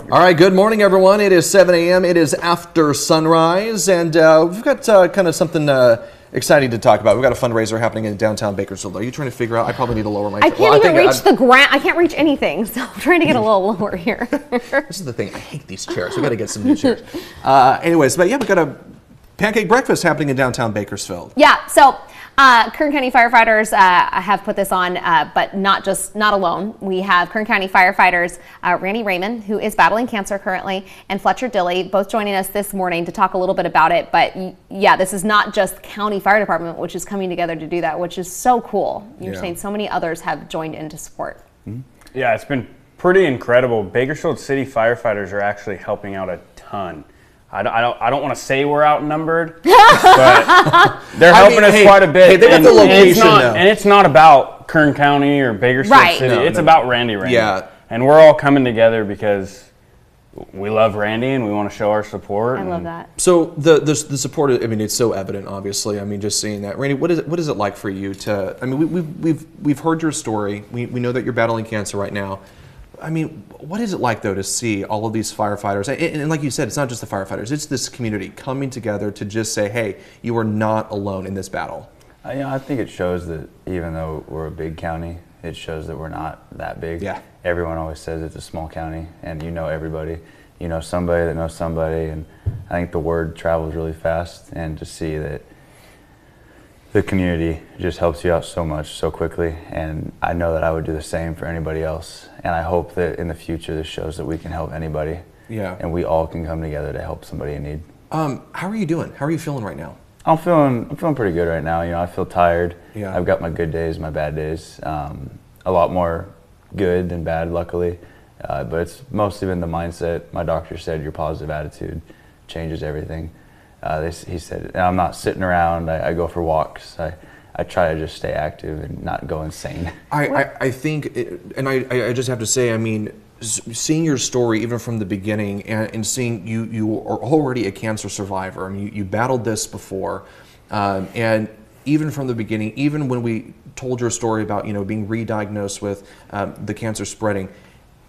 All right, good morning, everyone. It is 7 a.m. It is after sunrise, and we've got kind of something exciting to talk about. We've got a fundraiser happening in downtown Bakersfield. Are you trying to figure out? I probably need to lower my chair. I can't even reach the ground. I can't reach anything, so I'm trying to get a little lower here. This is the thing. I hate these chairs. We've got to get some new chairs. Anyways, but yeah, we've got a pancake breakfast happening in downtown Bakersfield. Yeah, so Kern County firefighters have put this on, but not alone. We have Kern County firefighters Randy Raymond, who is battling cancer currently, and Fletcher Dilley, both joining us this morning to talk a little bit about it. But yeah, this is not just county fire department, which is coming together to do that, which is so cool. You're saying so many others have joined in to support. Yeah, it's been pretty incredible. Bakersfield City firefighters are actually helping out a ton. I don't want to say we're outnumbered, but they're helping us quite a bit. Hey, they got the location now. And it's not about Kern County or Bakersfield City. It's about Randy Raymond. Yeah. And we're all coming together because we love Randy and we want to show our support. I love that. So the support, I mean, it's so evident, obviously. I mean, just seeing that. Randy, what is it like for you to, I mean, we've heard your story. We know that you're battling cancer right now. I mean, what is it like, though, to see all of these firefighters, and like you said, it's not just the firefighters, it's this community coming together to just say, hey, you are not alone in this battle? I think it shows that even though we're a big county, it shows that we're not that big. Yeah. Everyone always says it's a small county, and you know everybody. You know somebody that knows somebody, and I think the word travels really fast, and to see that the community just helps you out so much, so quickly, and I know that I would do the same for anybody else, and I hope that in the future this shows that we can help anybody, and we all can come together to help somebody in need. How are you doing? How are you feeling right now? I'm feeling pretty good right now. You know, I feel tired. Yeah. I've got my good days, my bad days. A lot more good than bad, luckily, but it's mostly been the mindset. My doctor said your positive attitude changes everything. He said, and I'm not sitting around, I go for walks. I try to just stay active and not go insane. I think, and I just have to say, I mean, seeing your story even from the beginning and seeing you are already a cancer survivor. I mean, you battled this before, and even from the beginning, even when we told your story about, you know, being re-diagnosed with the cancer spreading,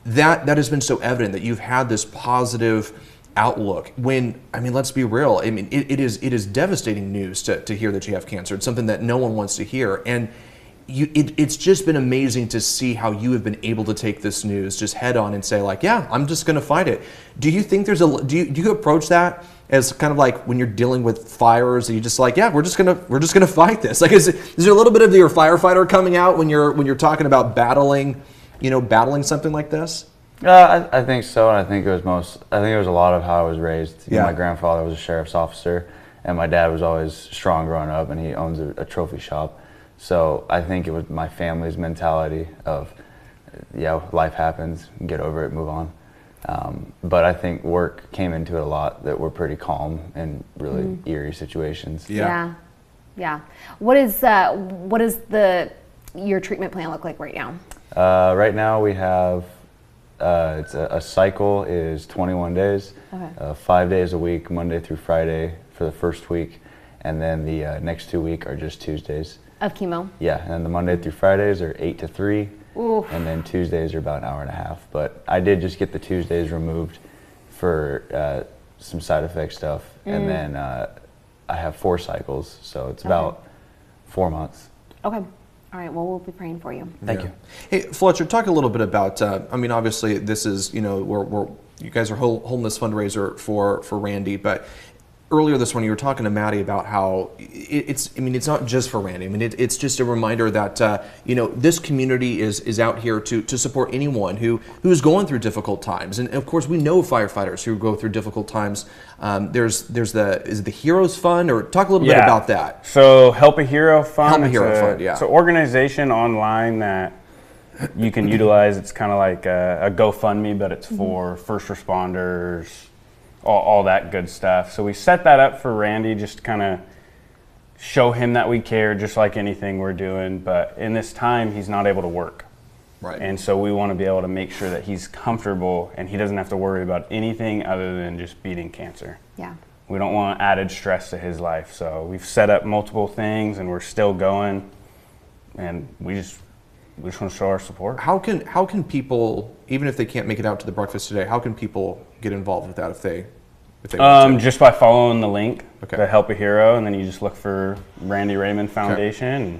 that has been so evident that you've had this positive outlook. When, I mean, let's be real, I mean, it is devastating news to hear that you have cancer. It's something that no one wants to hear, and it's just been amazing to see how you have been able to take this news just head on and say, like, yeah, I'm just going to fight it. Do you think there's do you approach that as kind of like when you're dealing with fires, and you just like, yeah, we're just gonna fight this? Like, is there a little bit of your firefighter coming out when you're talking about battling something like this? I think so, and I think it was a lot of how I was raised. Yeah. My grandfather was a sheriff's officer, and my dad was always strong growing up, and he owns a trophy shop. So I think it was my family's mentality of, yeah, life happens, get over it, move on. But I think work came into it a lot, that we're pretty calm in really eerie situations. Yeah. What is your treatment plan look like right now? Right now we have, it's a cycle is 21 days, 5 days a week, Monday through Friday for the first week, and then the next 2 weeks are just Tuesdays. Of chemo? Yeah, and then the Monday through Fridays are 8 to 3, Oof. and then Tuesdays are about an hour and a half. But I did just get the Tuesdays removed for some side effect stuff, and then I have 4 cycles, so it's about 4 months. Okay. All right, well, we'll be praying for you. Thank you. Hey, Fletcher, talk a little bit about, I mean, obviously this is, you know, you guys are holding this fundraiser for Randy, but earlier this morning you were talking to Maddie about how it's not just for Randy. I mean, it's just a reminder that, you know, this community is out here to support anyone who's going through difficult times. And of course, we know firefighters who go through difficult times. Is it the Heroes Fund, or talk a little bit about that? So Help a Hero Fund. Help a Hero Fund, yeah. It's an organization online that you can utilize. It's kind of like a GoFundMe, but it's for first responders, all that good stuff. So we set that up for Randy, just to kind of show him that we care, just like anything we're doing. But in this time, he's not able to work. Right. And so we want to be able to make sure that he's comfortable and he doesn't have to worry about anything other than just beating cancer. Yeah. We don't want added stress to his life. So we've set up multiple things and we're still going. And we just we just want to show our support. How can people, even if they can't make it out to the breakfast today, how can people get involved with that if they want to? Just by following the link, Okay. the Help a Hero, and then you just look for Randy Raymond Foundation, and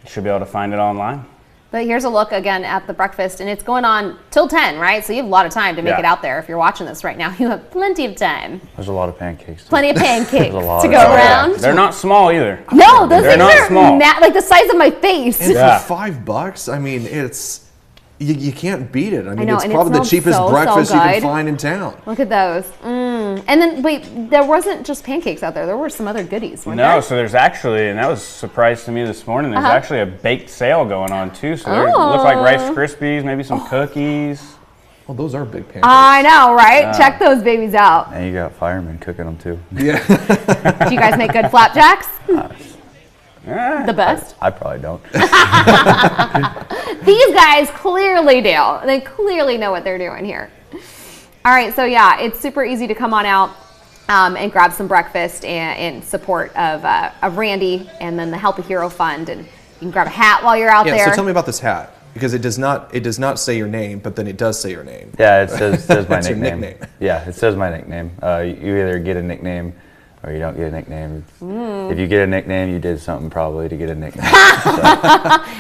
you should be able to find it online. But here's a look again at the breakfast, and it's going on till 10, right? So you have a lot of time to make Yeah. it out there. If you're watching this right now, you have plenty of time. There's a lot of pancakes. Plenty of pancakes There's a lot to of go time. around. They're not small either. No, those They're things not are small. like the size of my face. And Yeah. for $5, I mean, it's you can't beat it. I mean, know, it's and it probably the smells cheapest so breakfast you can good. find in town. Look at those. And then, wait, there wasn't just pancakes out there. There were some other goodies, weren't No, there? so there's actually, and that was a surprise to me this morning, there's actually a baked sale going on too. So there looks like Rice Krispies, maybe some cookies. Well, those are big pancakes. I know, right? Check those babies out. And you got firemen cooking them too. Yeah. Do you guys make good flapjacks? The best. I probably don't. These guys clearly do. They clearly know what they're doing here. All right, so yeah, it's super easy to come on out and grab some breakfast in support of Randy and then the Help a Hero Fund, and you can grab a hat while you're out Yeah. there. So tell me about this hat, because it does not say your name, but then it does say your name. Yeah, it says my That's your nickname. nickname. Yeah, it says my nickname. You either get a nickname or you don't get a nickname. If you get a nickname, you did something probably to get a nickname.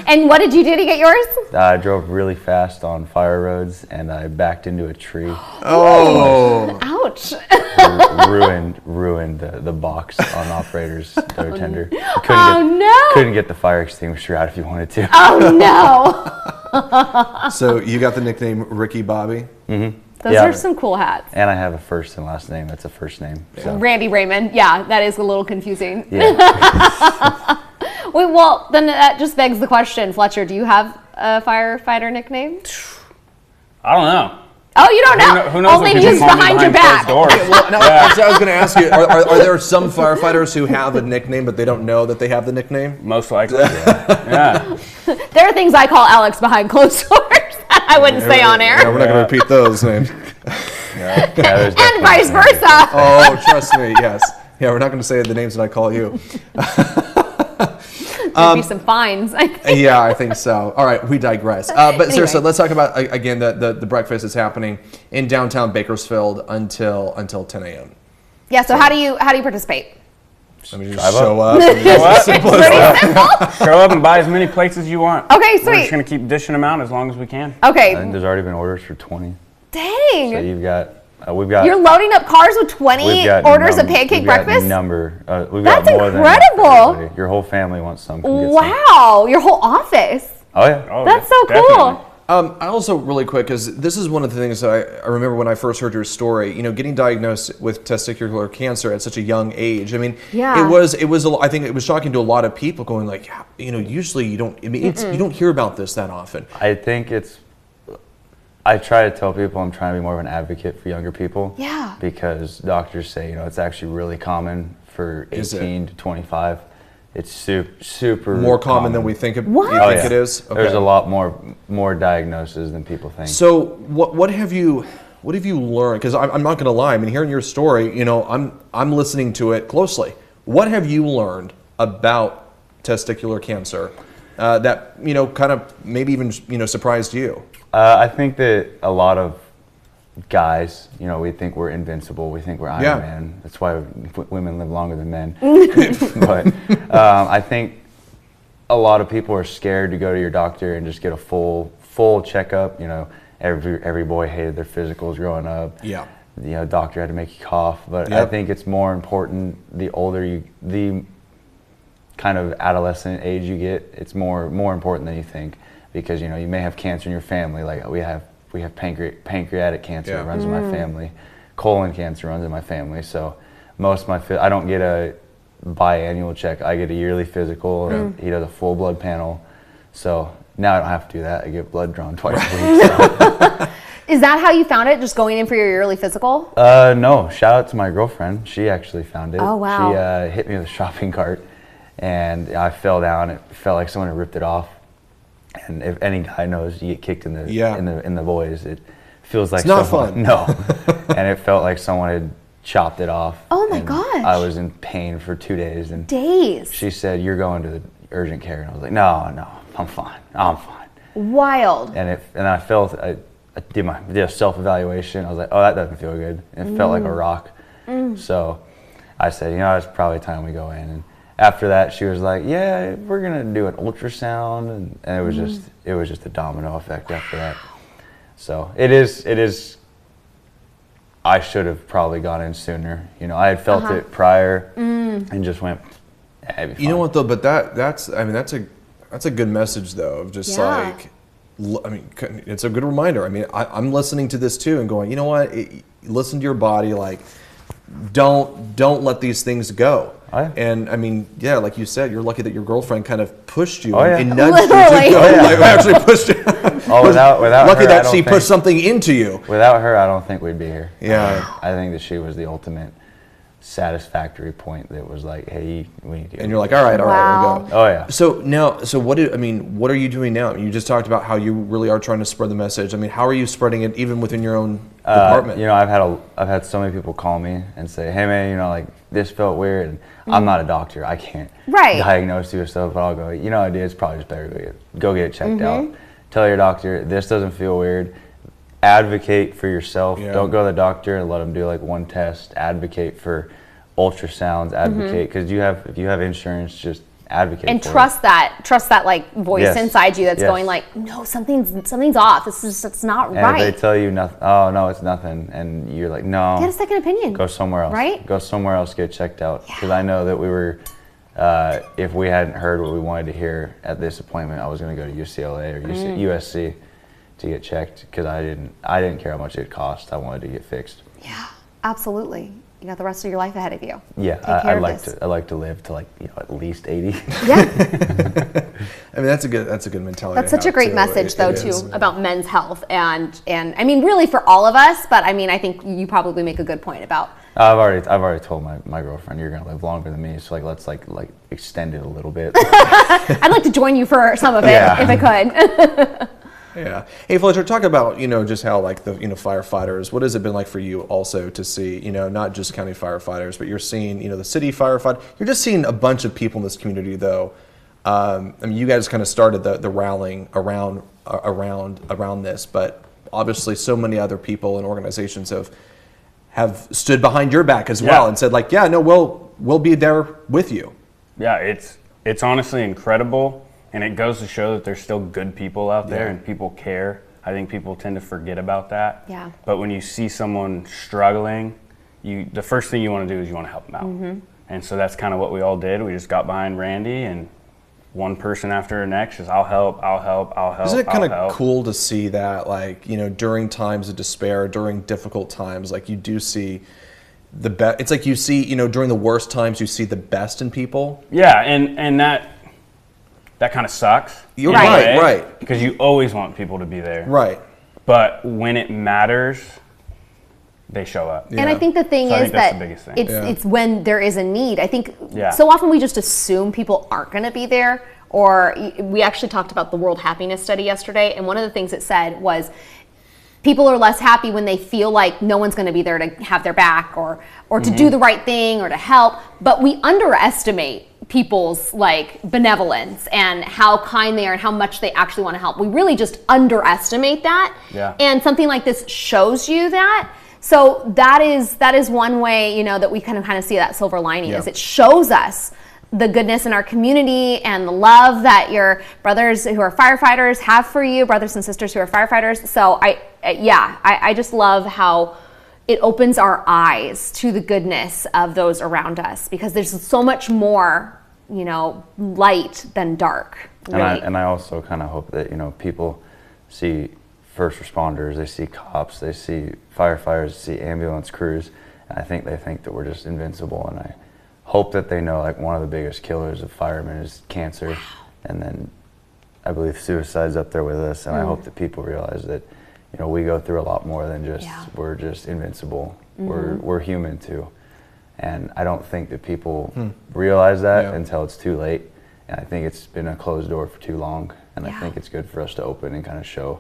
And what did you do to get yours? I drove really fast on fire roads and I backed into a tree. Oh. Ouch. ruined the box on operators door tender. You No. couldn't get the fire extinguisher out if you wanted to. Oh no. So you got the nickname Ricky Bobby? Those Yeah. are some cool hats. And I have a first and last name. That's a first name. So Randy Raymond. Yeah, that is a little confusing. yeah. Wait, well, then that just begs the question, Fletcher, do you have a firefighter nickname? I don't know. Oh, you don't know? Who knows Only what people used call me behind your closed back. doors. Well, no, actually, I was going to ask you, are there some firefighters who have a nickname, but they don't know that they have the nickname? Most likely. Yeah. There are things I call Alex behind closed doors that I wouldn't say on Yeah, air. we're not going to repeat those names. Yeah, there's And definitely vice a name. versa. Oh, trust me, yes. Yeah, we're not going to say the names that I call you. There'd be some fines. I think. Yeah, I think so. All right, we digress. But Anyway. seriously, let's talk about, again, the breakfast is happening in downtown Bakersfield until 10 a.m. Yeah, so how do you participate? I mean, you Drive just show up. up. and you What? simple as that. Show up and buy as many plates as you want. Okay, We're just sweet. going to keep dishing them out as long as we can. I Okay, think there's already been orders for 20. dang. So you've got, we've got. You're loading up cars with 20 we've got orders of num- pancake we've got breakfast? We've That's got more than incredible. everybody. Your whole family wants some. Come get some. Wow, your whole office. Oh yeah. Oh, That's so definitely. cool. I also, really quick, because this is one of the things that I remember when I first heard your story. You know, getting diagnosed with testicular cancer at such a young age. I mean, Yeah. it was. I think it was shocking to a lot of people, going like, yeah, you know, usually you don't. I mean, you don't hear about this that often. I think I try to tell people I'm trying to be more of an advocate for younger people. Yeah. Because doctors say, it's actually really common for Is it? 18 to 25. It's super More common than we think. What? You Oh, think it is? Okay. There's a lot more diagnoses than people think. So what have you learned? Because I'm not going to lie. I mean, hearing your story, you know, I'm listening to it closely. What have you learned about testicular cancer that kind of maybe even surprised you? I think that a lot of guys, we think we're invincible. We think we're Iron Yeah. Man. That's why women live longer than men. But I think a lot of people are scared to go to your doctor and just get a full checkup. Every boy hated their physicals growing up. Yeah. Doctor had to make you cough. But I Yep. think it's more important the older the kind of adolescent age you get, it's more important than you think, because you may have cancer in your family. Like we have pancreatic cancer Yeah. runs in my family, colon cancer runs in my family. So most of my I don't get a biannual check. I get a yearly physical. And he does a full blood panel. So now I don't have to do that. I get blood drawn twice a week. So. Is that how you found it, just going in for your yearly physical? No, shout out to my girlfriend. She actually found it. Oh, wow. She hit me with a shopping cart and I fell down. It felt like someone had ripped it off. And if any guy knows, you get kicked in the voice. It feels like It's not someone, fun. No. And it felt like someone had chopped it off. Oh my and gosh. I was in pain for 2 days. And Days. she said, "You're going to the urgent care." And I was like, no, I'm fine. I'm fine. Wild. And I felt, I did a self-evaluation. I was like, oh, that doesn't feel good. It felt like a rock. So I said, it's probably time we go in. And after that, she was like, yeah, we're going to do an ultrasound. And it was just a domino effect after that. So it is, I should have probably gone in sooner. I had felt it prior and just went, it'd be fine. You know what though? But that's a good message though, of just like, it's a good reminder. I mean, I'm listening to this too and going, you know what? Listen to your body. Like, don't let these things go. Oh, yeah. And I mean, yeah, like you said, you're lucky that your girlfriend kind of pushed you Oh, yeah. and nudged you to Literally. go. Oh, yeah. Like, actually pushed you. Oh, without Lucky her, that I don't she think- pushed something into you. Without her, I don't think we'd be here. Yeah. I think that she was the ultimate satisfactory point that was like, hey, we need to. And you're like, all right, Wow. we'll go. Oh, yeah. So now, what are you doing now? You just talked about how you really are trying to spread the message. I mean, how are you spreading it even within your own department? I've had so many people call me and say, hey man, like this felt weird. And I'm not a doctor. I can't diagnose you or stuff, but I'll go, dude, it's probably just better to go get it checked out. Tell your doctor, this doesn't feel weird. Advocate for yourself. Yeah. Don't go to the doctor and let them do like one test. Advocate for ultrasounds. Advocate because if you have insurance, just advocate And for trust that like voice Yes. inside you that's Yes. going like, no, something's off. It's not And right. if they tell you nothing, oh no, it's nothing, and you're like, no, Get a second opinion. go somewhere else. Right? Go somewhere else, get checked out. Because I know that we were, if we hadn't heard what we wanted to hear at this appointment, I was going to go to UCLA or USC to get checked because I didn't care how much it cost. I wanted to get fixed. Yeah, absolutely. You got the rest of your life ahead of you. Yeah, Take care of this. I like to live to at least 80. Yeah, I mean, that's a good mentality. that's to such a have, great too. message, though, It too, is. about men's health and I mean, really for all of us. But I mean, I think you probably make a good point about. I've already told my girlfriend you're gonna live longer than me, so let's extend it a little bit. I'd like to join you for some of it Yeah. if I could. Yeah. Hey, Fletcher, talk about, just how like the, firefighters, what has it been like for you also to see, not just county firefighters, but you're seeing, the city firefighter, you're just seeing a bunch of people in this community though. I mean, you guys kind of started the rallying around this, but obviously so many other people and organizations have stood behind your back as well Yeah. and said like, yeah, no, we'll be there with you. Yeah, it's honestly incredible, and it goes to show that there's still good people out there Yeah. and people care. I think people tend to forget about that. Yeah. But when you see someone struggling, the first thing you want to do is you want to help them out. And so that's kind of what we all did. We just got behind Randy, and one person after the next just, I'll help. Isn't it kind of help. cool to see that, like, during times of despair, during difficult times, like you do see the best. It's like you see, during the worst times, you see the best in people. Yeah, and that kind of sucks. You're in a right, way, right. Because you always want people to be there. Right. But when it matters, they show up. And I think the thing So I is think that's that the biggest thing. it's when there is a need. I think Yeah. so often we just assume people aren't going to be there. Or we actually talked about the World Happiness Study yesterday, and one of the things it said was people are less happy when they feel like no one's going to be there to have their back or to do the right thing or to help. But we underestimate people's like benevolence and how kind they are and how much they actually want to help. We really just underestimate that. Yeah. And something like this shows you that. So that is one way, that we kind of see that silver lining is it shows us the goodness in our community and the love that your brothers who are firefighters have for you, brothers and sisters who are firefighters. So I just love how it opens our eyes to the goodness of those around us, because there's so much more, light than dark. Really. And I also kind of hope that people see first responders, they see cops, they see firefighters, they see ambulance crews, and I think they think that we're just invincible. And I hope that they know, like, one of the biggest killers of firemen is cancer, and then I believe suicide's up there with us. And I hope that people realize that we go through a lot more than just we're just invincible. We're human too. And I don't think that people realize that until it's too late. And I think it's been a closed door for too long. And I think it's good for us to open and kind of show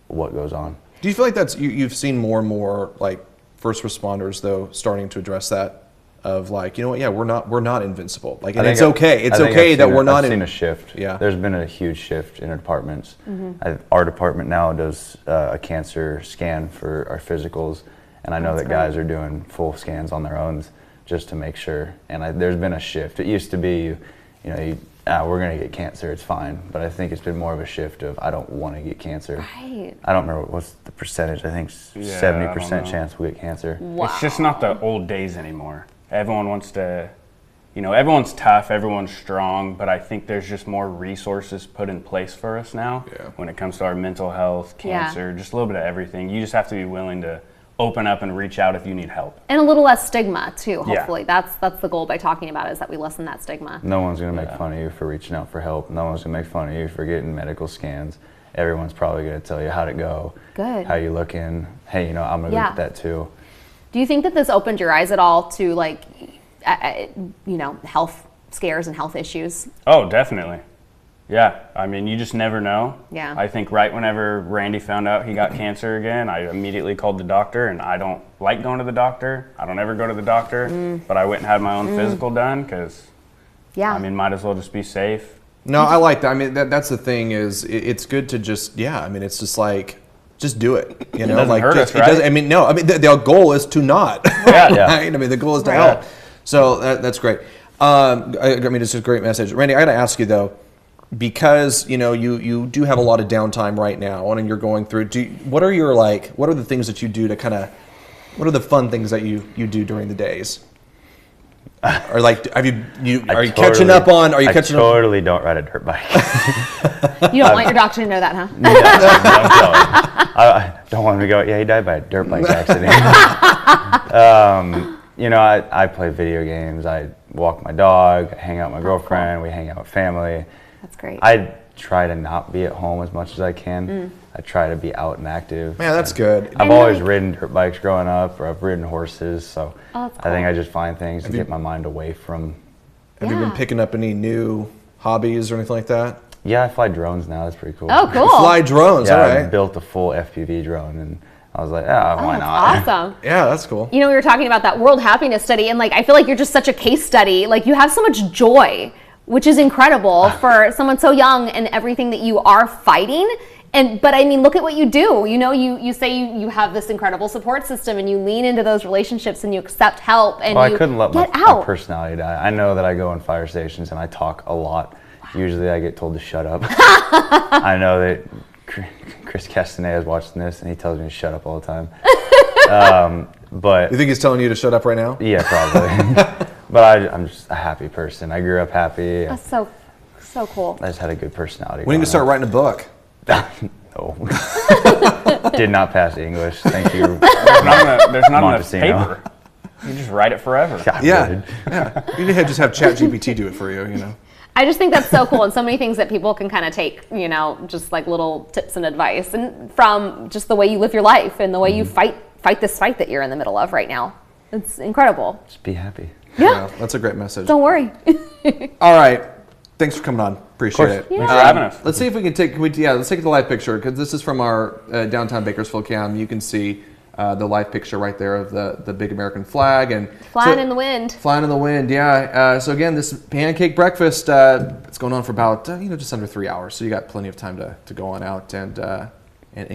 what goes on. Do you feel like you've seen more and more like first responders though starting to address that of like, you know what, yeah, we're not invincible. Like, and I it's think okay. It's I think okay I've that seen we're not I've in. seen a shift. Yeah. There's been a huge shift in our departments. Our department now does a cancer scan for our physicals, and I know that guys are doing full scans on their own just to make sure. And there's been a shift. It used to be, we're gonna get cancer, it's fine. But I think it's been more of a shift of I don't want to get cancer. Right. I don't remember what's the percentage. I think Yeah, 70% I don't know. chance we get cancer. Wow. It's just not the old days anymore. Everyone wants to, everyone's tough, everyone's strong, but I think there's just more resources put in place for us now when it comes to our mental health, cancer, just a little bit of everything. You just have to be willing to open up and reach out if you need help. And a little less stigma too, Yeah. hopefully. That's the goal by talking about it, is that we lessen that stigma. No one's gonna make fun of you for reaching out for help. No one's gonna make fun of you for getting medical scans. Everyone's probably gonna tell you how'd it go, Good. how you looking. Hey, I'm gonna Yeah. look at that too. Do you think that this opened your eyes at all to like, health scares and health issues? Oh, definitely. Yeah, I mean, you just never know. Yeah. I think right whenever Randy found out he got cancer again, I immediately called the doctor, and I don't like going to the doctor. I don't ever go to the doctor, but I went and had my own physical done because, Yeah. I mean, might as well just be safe. No, I like that. I mean, that's the thing is, it's good to just, I mean, it's just like, just do it. You know, doesn't like hurt just, us, right? it doesn't. I mean, no. I mean, the goal is to not. Yeah. Yeah. Right? I mean, the goal is to Right. help. So that's great. I mean, it's a great message, Randy. I got to ask you though, because you do have a lot of downtime right now, and you're going through. What are the things that you do to kind of? What are the fun things that you do during the days? Or like, are you catching up on? Are you catching I up? totally don't ride a dirt bike. You don't want your doctor to know that, huh? No, I don't want him to go, yeah, he died by a dirt bike accident. I play video games. I walk my dog, I hang out with my girlfriend, we hang out with family. That's great. I try to not be at home as much as I can. I try to be out and active. Man, that's good. I've And always like- ridden dirt bikes growing up, or I've ridden horses, so Oh, that's I think cool. I just find things to get my mind away from. Have you been Yeah. picking up any new hobbies or anything like that? Yeah, I fly drones now. That's pretty cool. Oh, cool. Fly drones, Yeah, all I right. built a full FPV drone, and I was like, Oh, why that's not? awesome. Yeah, that's cool. We were talking about that World Happiness Study, and like I feel like you're just such a case study. Like you have so much joy, which is incredible for someone so young and everything that you are fighting. But I mean, look at what you do. You say you have this incredible support system, and you lean into those relationships, and you accept help, and Well, you I couldn't let get my out. personality die. I know that I go in fire stations and I talk a lot. Usually I get told to shut up. I know that Chris Castaneda is watching this and he tells me to shut up all the time. But You think he's telling you to shut up right now? yeah, probably. But I'm just a happy person. I grew up happy. That's so cool. I just had a good personality. When are you gonna start writing a book? No. Did not pass English. Thank you. There's not enough Montesino. paper. You just write it forever. I Yeah, would. yeah. You need to just have ChatGPT do it for you. I just think that's so cool, and so many things that people can kind of take, just like little tips and advice, and from just the way you live your life and the way you fight this fight that you're in the middle of right now. It's incredible. Just be happy. Yeah. That's a great message. Don't worry. All right. Thanks for coming on. Appreciate it. Thanks for having us. Let's see if we can let's take the live picture, because this is from our downtown Bakersfield cam. You can see the live picture right there of the big American flag and Flying in the wind. Flying in the wind, yeah. So again, this pancake breakfast, it's going on for about just under 3 hours. So you got plenty of time to go on out and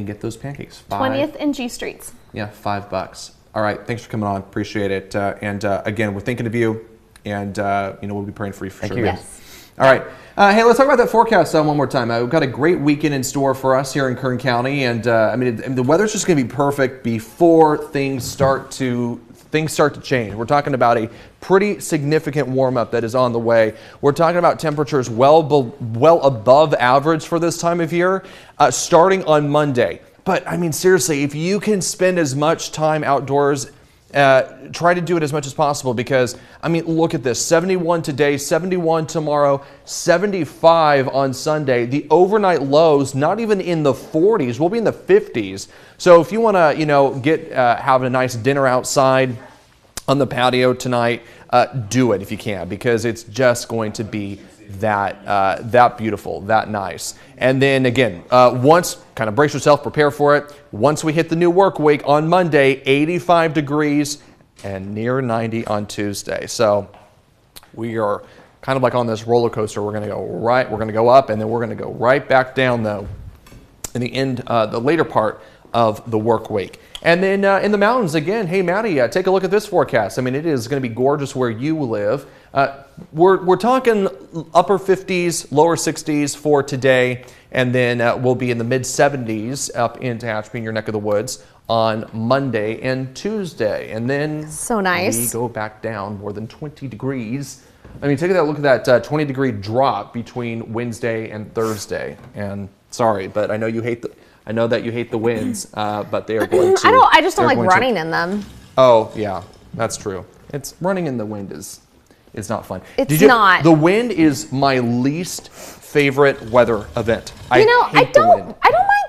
get those pancakes. 20th and G Streets. Yeah, $5. All right, thanks for coming on. Appreciate it. And again, we're thinking of you, and we'll be praying for you for Thank sure. you. Yes. All right. Hey, let's talk about that forecast one more time. We've got a great weekend in store for us here in Kern County, and the weather's just going to be perfect before things start to change. We're talking about a pretty significant warm-up that is on the way. We're talking about temperatures well above average for this time of year, starting on Monday. But I mean, seriously, if you can spend as much time outdoors, try to do it as much as possible, because I mean, look at this: 71 today, 71 tomorrow, 75 on Sunday. The overnight lows not even in the 40s. We'll be in the 50s. So if you want to, have a nice dinner outside on the patio tonight, do it if you can, because it's just going to be that beautiful, that nice. And then again, once, kind of brace yourself, prepare for it. Once we hit the new work week on Monday, 85 degrees and near 90 on Tuesday. So we are kind of like on this roller coaster. We're going to go up, and then we're going to go right back down though in the end, the later part of the work week. And then in the mountains again, hey Maddie, take a look at this forecast. I mean, it is going to be gorgeous where you live. We're talking upper 50s, lower 60s for today, and then we'll be in the mid 70s up in Tehachapi, in your neck of the woods, on Monday and Tuesday. And then so nice. We go back down more than 20 degrees. I mean, take a look at that 20 degree drop between Wednesday and Thursday. And sorry, but I know you hate I know that you hate the winds, but they are going to. I just don't like running in them. Oh yeah, that's true. It's running in the wind is not fun. It's not. The wind is my least favorite weather event. I don't mind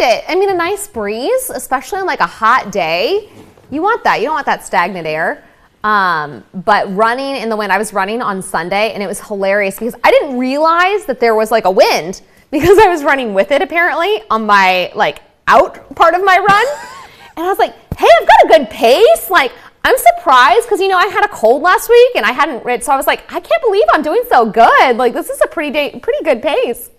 it. I mean, a nice breeze, especially on like a hot day, you want that. You don't want that stagnant air. But running in the wind, I was running on Sunday and it was hilarious because I didn't realize that there was like a wind because I was running with it apparently on my like out part of my run. And I was like, hey, I've got a good pace. Like, I'm surprised because, I had a cold last week and I hadn't read. So I was like, I can't believe I'm doing so good. Like, this is a pretty good pace.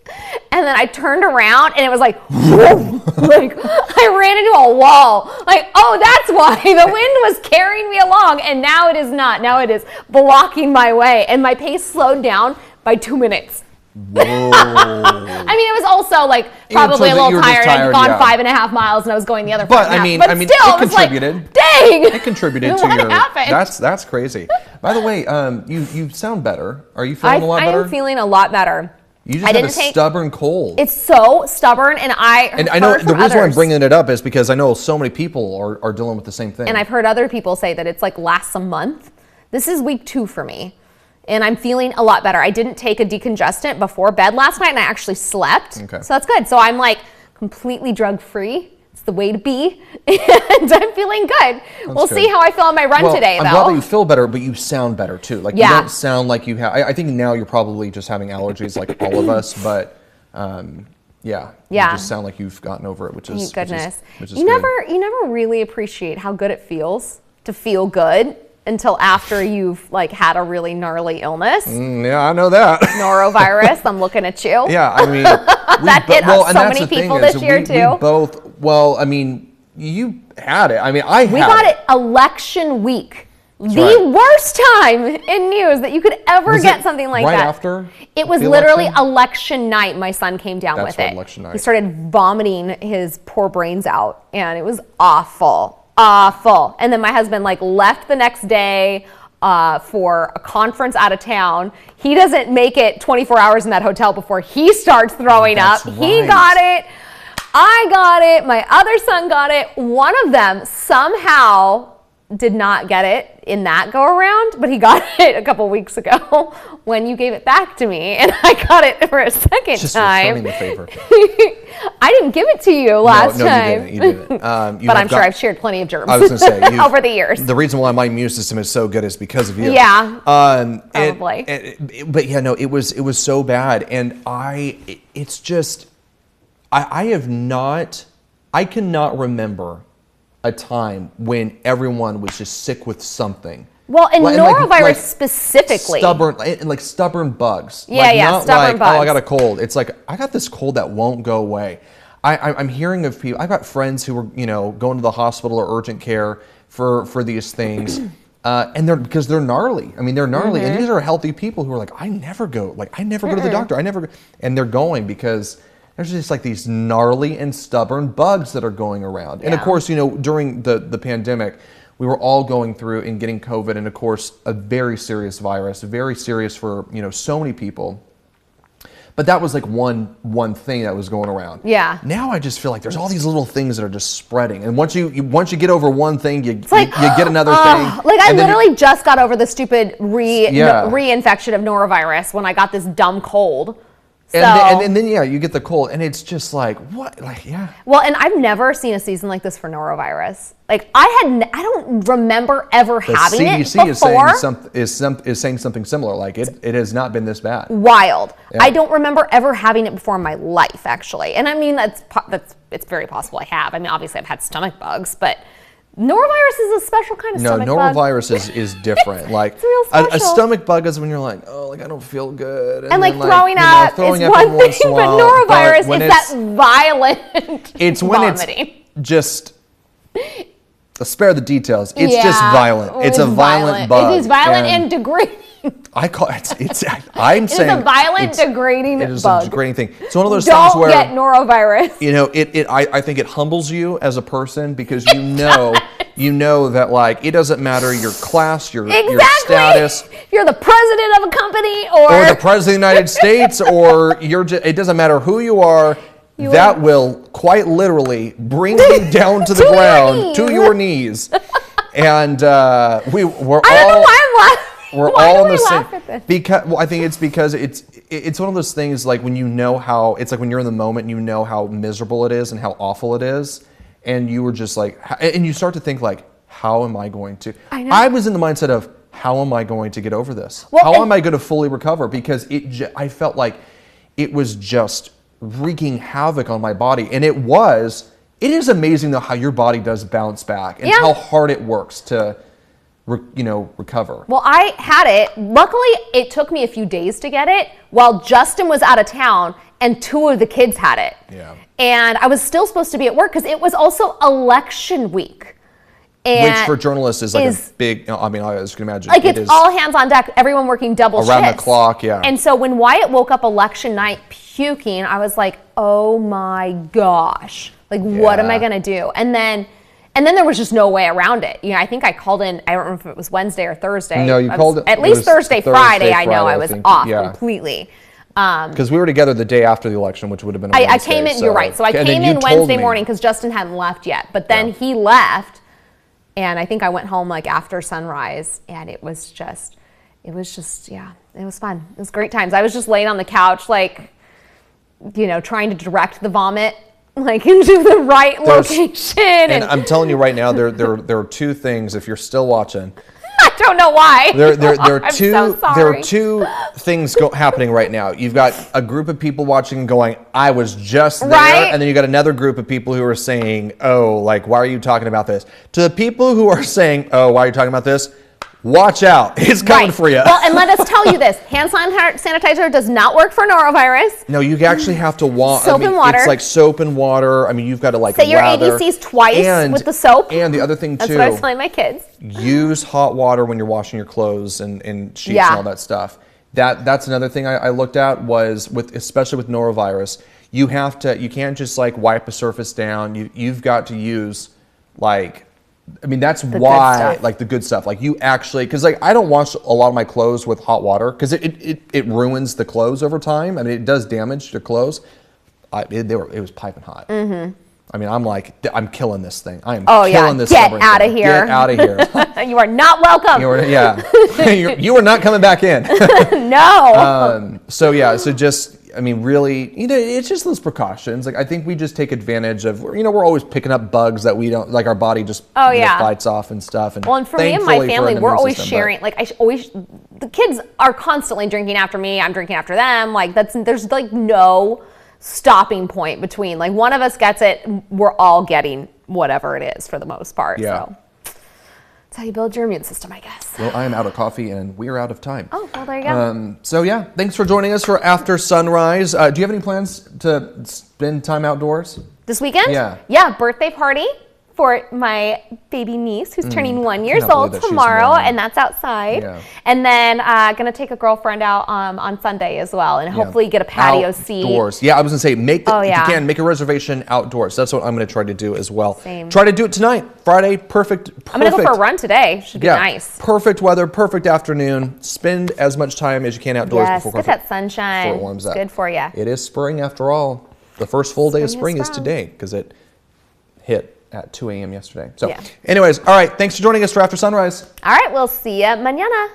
And then I turned around and it was like, whoom, like I ran into a wall. Like, oh, that's why the wind was carrying me along. And now it is not. Now it is blocking my way. And my pace slowed down by 2 minutes. Whoa. I mean, it was also like probably a little tired. I'd gone 5.5 miles and I was going the other. But I mean, still, it contributed. Like, dang, it contributed to your. Happened? That's crazy. By the way, you sound better. Are you feeling a lot better? I am feeling a lot better. You just had a stubborn cold. It's so stubborn, and I know the reason why I'm bringing it up is because I know so many people are dealing with the same thing. And I've heard other people say that it's like lasts a month. This is week 2 for me. And I'm feeling a lot better. I didn't take a decongestant before bed last night and I actually slept. Okay. So that's good. So I'm like completely drug free. It's the way to be. And I'm feeling good. We'll see how I feel on my run today though. I'm glad that you feel better, but you sound better too. Like you don't sound like you have, I think now you're probably just having allergies like all of us, but you just sound like you've gotten over it, which is goodness. Which is you never really appreciate how good it feels to feel good until after you've like had a really gnarly illness. Yeah, I know that. Norovirus, I'm looking at you. Yeah, I mean, that hit so many people this year too. We both, I mean, you had it. I mean, we got it election week. The worst time in news that you could ever get something like that. Right after? It was literally election night. My son came down with it. Election night. He started vomiting his poor brains out and it was awful. And then my husband like left the next day for a conference out of town. He doesn't make it 24 hours in that hotel before he starts throwing up. Right. He got it. I got it. My other son got it. One of them somehow did not get it in that go around, but he got it a couple weeks ago when you gave it back to me, and I got it for a second just time. Just returning the favor. I didn't give it to you last time. You didn't. But I'm sure I've shared plenty of germs. I was going to say over the years. The reason why my immune system is so good is because of you. Yeah. Probably. But yeah, no, it was so bad, and it's just I cannot remember a time when everyone was just sick with something. Well, and norovirus specifically. Stubborn bugs. Stubborn bugs. Oh, I got a cold. It's like, I got this cold that won't go away. I'm hearing of people, I've got friends who are, going to the hospital or urgent care for these things. And because they're gnarly. I mean, they're gnarly. Mm-hmm. And these are healthy people who are like, I never go to the doctor. And they're going because there's just like these gnarly and stubborn bugs that are going around. And of course, during the pandemic, we were all going through and getting COVID, and of course, a very serious virus, very serious for, so many people. But that was like one thing that was going around. Yeah. Now I just feel like there's all these little things that are just spreading. And once you get over one thing, you get another thing. Like I literally just got over the stupid reinfection of norovirus when I got this dumb cold. And then you get the cold, and it's just like, what? Like, yeah. Well, and I've never seen a season like this for norovirus. Like, I don't remember ever having it before. The CDC is saying something similar. Like, it has not been this bad. Wild. Yeah. I don't remember ever having it before in my life, actually. And I mean, it's very possible I have. I mean, obviously I've had stomach bugs, but Norovirus is a special kind of No, stomach bug. norovirus is different. Like It's real a special. stomach bug is when you're like, oh, like I don't feel good, And like then, throwing you know, up throwing is up one every once thing, in a but while. norovirus when is that violent it's when vomiting. it's just. Spare the details. It's just Yeah, violent. It's a violent bug. It is violent and degrading. I call it's. I'm saying It's a violent, it's- degrading It is bug. a degrading thing. It's one of those things Don't where get norovirus. you know I think it humbles you as a person because you know that like it doesn't matter your class, your status, If you're the president of a company or the president of the United States, or it doesn't matter who you are. That will quite literally bring you down to the ground, to your knees. And we're I don't know all why I'm laughing. we're Why all do on the we same. laugh at this? Because I think it's because it's one of those things like when you know how it's like when you're in the moment, you know how miserable it is and how awful it is, and you were just like, and you start to think like, how am I going to? I know. I was in the mindset of how am I going to get over this? Well, How and- am I going to fully recover? Because I felt like it was just wreaking havoc on my body, and it was. It is amazing though how your body does bounce back and Yeah. how hard it works to, recover. Well, I had it. Luckily, it took me a few days to get it while Justin was out of town and 2 of the kids had it. Yeah. And I was still supposed to be at work because it was also election week. And Which for journalists is like is- a big. I mean, I was can imagine. like it it's is all hands on deck, everyone working double Around the shifts. clock, yeah. And so when Wyatt woke up election night puking, I was like, oh my gosh, like what am I Yeah. gonna do? And then there was just no way around it. You know, I think I called in. I don't remember if it was Wednesday or Thursday. No, you I was- called it- at it least was Thursday, Friday. I know Friday, I I was think. off Yeah. completely. because we were together the day after the election, which would have been. A I Wednesday, came in. so- You're right. So I and then came you in told Wednesday me. morning because Justin hadn't left yet. But then Yeah. he left, and I think I went home like after sunrise, and it was just it was fun. It was great times. I was just laying on the couch, like, trying to direct the vomit like into the right There's- location. And I'm telling you right now, there are 2 things. If you're still watching, I don't know why. there are I'm two so there sorry. are 2 things happening right now. You've got a group of people watching and going, I was just there, Right. and then you got another group of people who are saying, oh, like why are you talking about this? To the people who are saying, oh, why are you talking about this? Watch out, it's coming Right. for you. Well, and let us tell you this: hand sanitizer does not work for norovirus. No, you actually have to Soap and water. It's like soap and water. I mean, you've got to like Say your lather. ABCs twice with the soap. And the other thing That's too, what I was telling my kids. use hot water when you're washing your clothes and sheets Yeah. and all that stuff. That's another thing I looked at was especially with norovirus, you can't just like wipe a surface down. You've got to use that's good why stuff. like the good stuff. Like you actually, because like I don't wash a lot of my clothes with hot water because it ruins the clothes over time. I mean, it does damage to clothes. It was piping hot. Mm-hmm. I mean, I'm like, I'm killing this thing. I am Oh, yeah. killing this. Get stubborn outta thing. here. Get out of here. You are not welcome. You are not coming back in. No. So just, I mean, really, it's just those precautions. Like, I think we just take advantage of, we're always picking up bugs that we don't, like our body just fights off and stuff. Well, and for me and my thankfully family, an we're immune always system, sharing. Like the kids are constantly drinking after me. I'm drinking after them. Like there's like no stopping point between. Like one of us gets it, we're all getting whatever it is for the most part. Yeah. So that's how you build your immune system, I guess. Well, I am out of coffee and we're out of time. Oh, well, there you go. So yeah, thanks for joining us for After Sunrise. Do you have any plans to spend time outdoors? This weekend? Yeah. Yeah, birthday party for my baby niece who's turning 1 year cannot believe old that she's tomorrow, 1. and that's outside. Yeah. And then gonna take a girlfriend out on Sunday as well, and hopefully get a patio seat. Outdoors. Yeah, I was gonna say if yeah. you can make a reservation outdoors. That's what I'm gonna try to do as well. Same. Try to do it tonight, Friday. Perfect. I'm gonna go for a run today. Should be nice. Perfect weather, perfect afternoon. Spend as much time as you can outdoors Yes, before get that sunshine. before it warms It's up. good for you. It is spring after all. The first full day of Spring spring is is sprung. today because it hit at 2 a.m. yesterday. So, Yeah. anyways, all right. Thanks for joining us for After Sunrise. All right, we'll see you mañana.